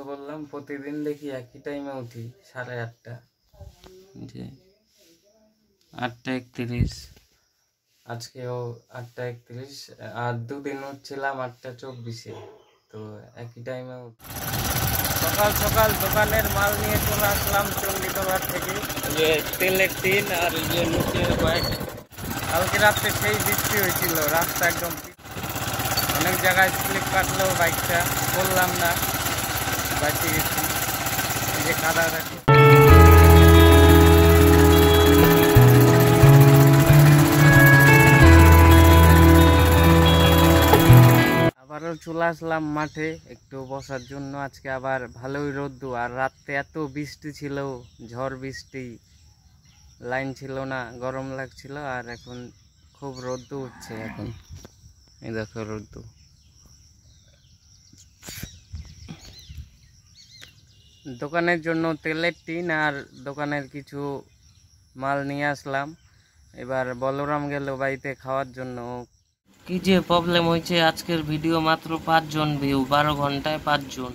বললাম প্রতিদিন দেখি একই টাইমে উঠি 8:30 যে 8:31। আজকেও 8:31 আর দুদিন উঠছিলাম 8:24। তো একই টাইমে সকাল সকাল দোকানের মাল নিয়ে চলে আসলাম চণ্ডীতলার থেকে। যে তেলের টিন আর যে নিচে কালকে রাত্রে সেই বৃষ্টি হয়েছিল, রাস্তা একদম অনেক জায়গায় স্লিপ কাটলেও বাইকটা করলাম না, বাঁচিয়ে গেছি। এই যে কাদা দেখো। আবারও চলে আসলাম মাঠে একটু বসার জন্য। আজকে আবার ভালোই রোদ্দু, আর রাত্রে এত বৃষ্টি ছিল, ঝড় বৃষ্টি, লাইন ছিল না, গরম লাগছিল। আর এখন খুব রোদ্দু উঠছে। এখন এই দেখো রোদ্দু। দোকানের জন্য তেলের টিন আর দোকানের কিছু মাল নিয়ে আসলাম। এবার বলরাম গেল বাড়িতে খাওয়ার জন্য। কি যে প্রবলেম হয়েছে, আজকের ভিডিও মাত্র 5 জন ভিউ, 12 ঘন্টায় 5 জন।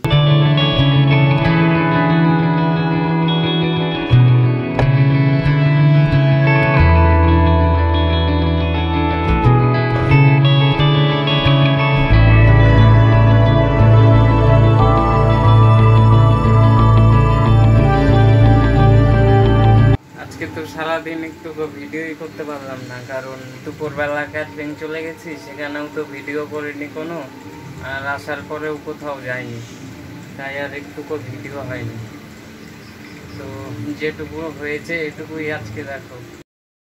তো সারাদিন একটু ভিডিওই করতে পারলাম না, কারণ দুপুরবেলা ক্যাটারিং চলে গেছি, সেখানেও তো ভিডিও করিনি কোনো, আর আসার পরেও কোথাও যাইনি, তাই আর একটুকু ভিডিও হয়নি। তো যেটুকু হয়েছে এটুকুই আজকে দেখো।